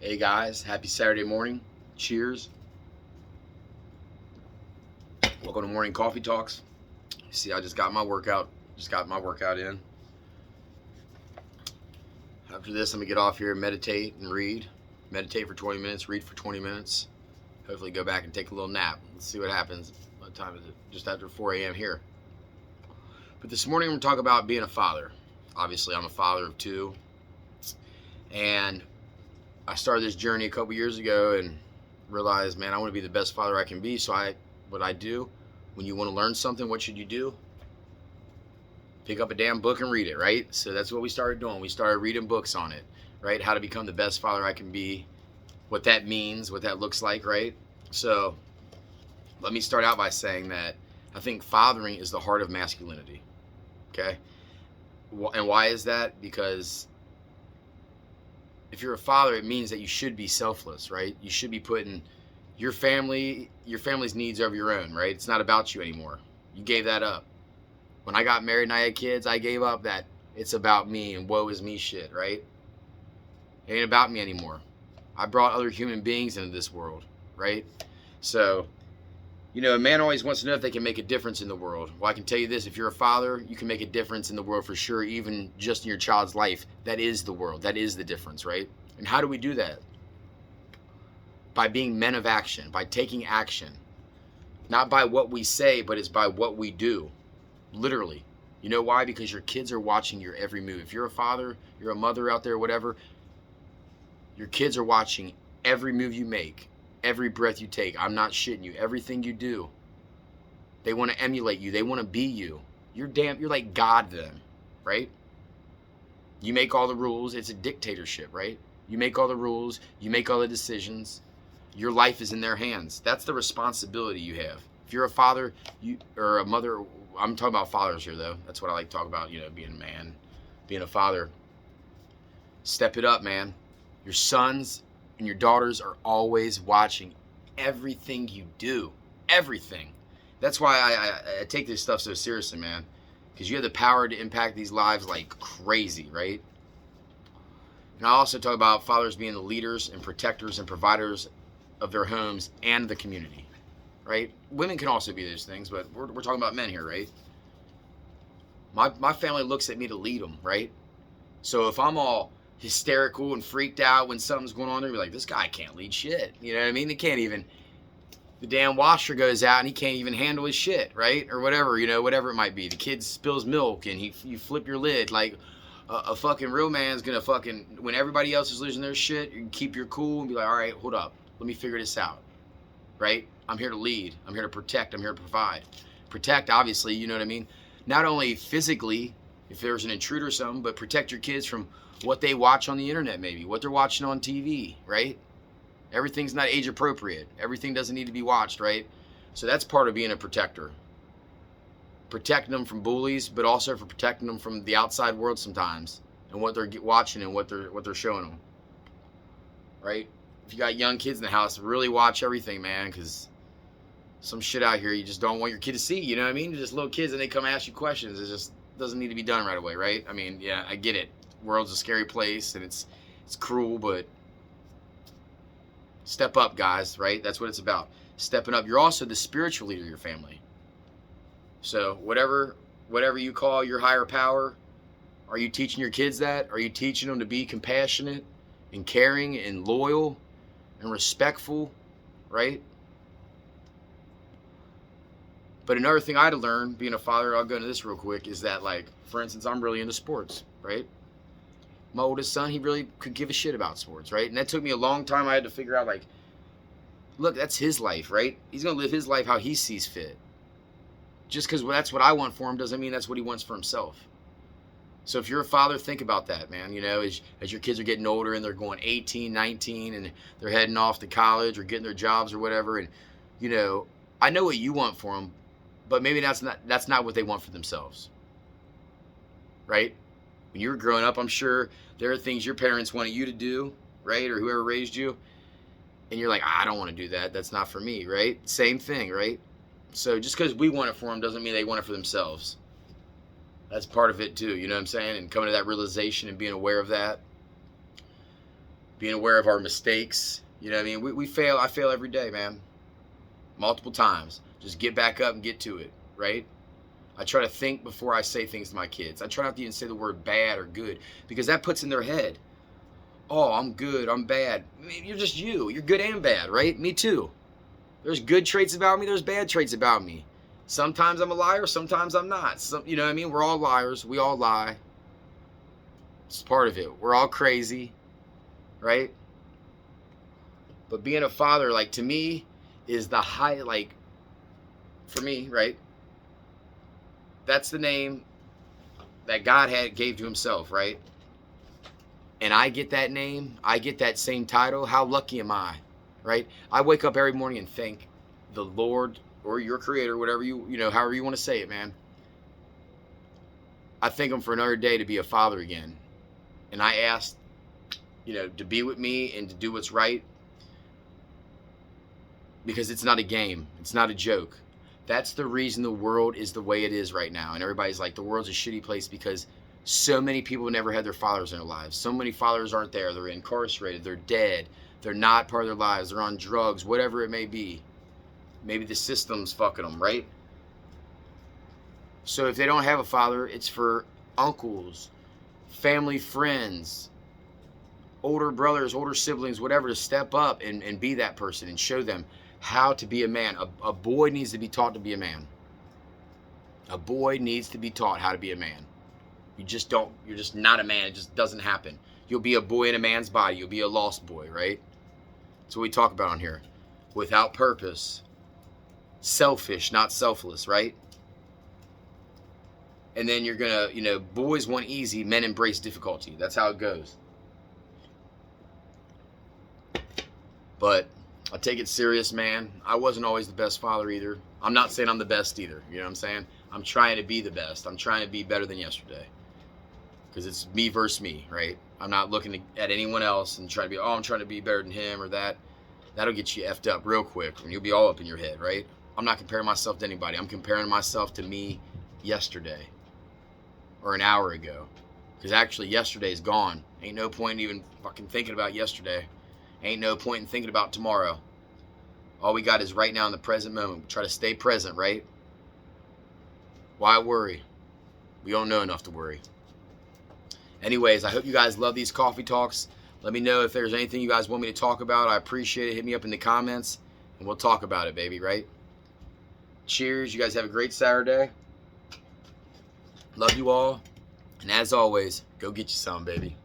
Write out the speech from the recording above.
Hey guys, happy Saturday morning. Cheers. Welcome to Morning Coffee Talks. See, I just got my workout. In. After this, I'm gonna get off here, meditate and read. Meditate for 20 minutes, read for 20 minutes. Hopefully go back and take a little nap. Let's see what happens. What time is it? Just after 4 a.m. here. But this morning I'm gonna talk about being a father. Obviously, I'm a father of two. And I started this journey a couple years ago and realized, man, I want to be the best father I can be. So what I do, when you want to learn something, what should you do? Pick up a damn book and read it, right? So that's what we started doing. We started reading books on it, right? How to become the best father I can be, what that means, what that looks like, right? So let me start out by saying that I think fathering is the heart of masculinity, okay? And why is that? Because if you're a father, it means that you should be selfless, right? You should be putting your family's needs over your own, right? It's not about you anymore. You gave that up. When I got married and I had kids, I gave up that it's about me and woe is me shit, right? It ain't about me anymore. I brought other human beings into this world, right? So, a man always wants to know if they can make a difference in the world. Well, I can tell you this, if you're a father, you can make a difference in the world for sure, even just in your child's life. That is the world. That is the difference, right? And how do we do that? By being men of action, by taking action. Not by what we say, but it's by what we do. Literally. You know why? Because your kids are watching your every move. If you're a father, you're a mother out there, whatever, your kids are watching every move you make. Every breath you take. I'm not shitting you. Everything you do. They want to emulate you. They want to be you. You're like God to them, right? You make all the rules. It's a dictatorship, right? You make all the rules. You make all the decisions. Your life is in their hands. That's the responsibility you have. If you're a father, or a mother, I'm talking about fathers here though. That's what I like to talk about, being a man, being a father. Step it up, man. Your sons and your daughters are always watching everything you do. Everything. That's why I take this stuff so seriously, man. Because you have the power to impact these lives like crazy, right? And I also talk about fathers being the leaders and protectors and providers of their homes and the community, right? Women can also be those things, but we're talking about men here, right? My family looks at me to lead them, right? So if I'm all hysterical and freaked out when something's going on, they're like, this guy can't lead shit. You know what I mean? The damn washer goes out and he can't even handle his shit, right? Or whatever, whatever it might be. The kid spills milk and you flip your lid. Like a fucking real man's gonna when everybody else is losing their shit, you keep your cool and be like, all right, hold up. Let me figure this out, right? I'm here to lead. I'm here to protect. I'm here to provide. Protect, obviously, you know what I mean? Not only physically, if there's an intruder or something, but protect your kids from what they watch on the internet, maybe what they're watching on TV, right? Everything's not age appropriate. Everything doesn't need to be watched, right? So that's part of being a protector. Protecting them from bullies, but also for protecting them from the outside world sometimes and what they're watching and what they're showing them, right? If you got young kids in the house, really watch everything, man, because some shit out here you just don't want your kid to see, you know what I mean? Just little kids and they come ask you questions. It just doesn't need to be done right away, right? I mean, yeah, I get it. The world's a scary place and it's cruel, but step up, guys, right? That's what it's about. Stepping up. You're also the spiritual leader of your family. So whatever you call your higher power, are you teaching your kids that? Are you teaching them to be compassionate and caring and loyal and respectful, right? But another thing I had to learn, being a father, I'll go into this real quick, is that, like, for instance, I'm really into sports, right? My oldest son, he really could give a shit about sports, right? And that took me a long time. I had to figure out, like, look, that's his life, right? He's going to live his life how he sees fit. Just because that's what I want for him doesn't mean that's what he wants for himself. So if you're a father, think about that, man. As your kids are getting older and they're going 18, 19, and they're heading off to college or getting their jobs or whatever. And, I know what you want for them, but maybe that's not what they want for themselves, right? When you were growing up, I'm sure there are things your parents wanted you to do, right? Or whoever raised you. And you're like, I don't want to do that. That's not for me, right? Same thing, right? So just because we want it for them doesn't mean they want it for themselves. That's part of it too, you know what I'm saying? And coming to that realization and being aware of that. being aware of our mistakes. You know what I mean? We fail. I fail every day, man. Multiple times. Just get back up and get to it, right? I try to think before I say things to my kids. I try not to even say the word bad or good, because that puts in their head, oh, I'm good, I'm bad. I mean, you're just you. You're good and bad, right? Me too. There's good traits about me. There's bad traits about me. Sometimes I'm a liar. Sometimes I'm not. You know what I mean? We're all liars. We all lie. It's part of it. We're all crazy, right? But being a father, like, to me, is the high, like, for me, right? That's the name that God gave to himself, right? And I get that name. I get that same title. How lucky am I, right? I wake up every morning and thank the Lord or your creator, whatever you know, however you want to say it, man. I thank him for another day to be a father again. And I ask, you know, to be with me and to do what's right, because it's not a game. It's not a joke. That's the reason the world is the way it is right now. And everybody's like, the world's a shitty place because so many people never had their fathers in their lives. So many fathers aren't there. They're incarcerated. They're dead. They're not part of their lives. They're on drugs, whatever it may be. Maybe the system's fucking them, right? So if they don't have a father, it's for uncles, family, friends, older brothers, older siblings, whatever, to step up and be that person and show them how to be a man. A boy needs to be taught to be a man. A boy needs to be taught how to be a man. You're just not a man. It just doesn't happen. You'll be a boy in a man's body. You'll be a lost boy, right? That's what we talk about on here. Without purpose. Selfish, not selfless, right? And then you're going to, you know, boys want easy, men embrace difficulty. That's how it goes. But I take it serious, man. I wasn't always the best father either. I'm not saying I'm the best either. You know what I'm saying? I'm trying to be the best. I'm trying to be better than yesterday. Because it's me versus me, right? I'm not looking at anyone else and trying to be, oh, I'm trying to be better than him or that. That'll get you effed up real quick and you'll be all up in your head, right? I'm not comparing myself to anybody. I'm comparing myself to me yesterday or an hour ago. Because actually yesterday's gone. Ain't no point even fucking thinking about yesterday. Ain't no point in thinking about tomorrow. All we got is right now in the present moment. Try to stay present, right? Why worry? We don't know enough to worry. Anyways, I hope you guys love these coffee talks. Let me know if there's anything you guys want me to talk about. I appreciate it. Hit me up in the comments and we'll talk about it, baby, right? Cheers. You guys have a great Saturday. Love you all. And as always, go get you some, baby.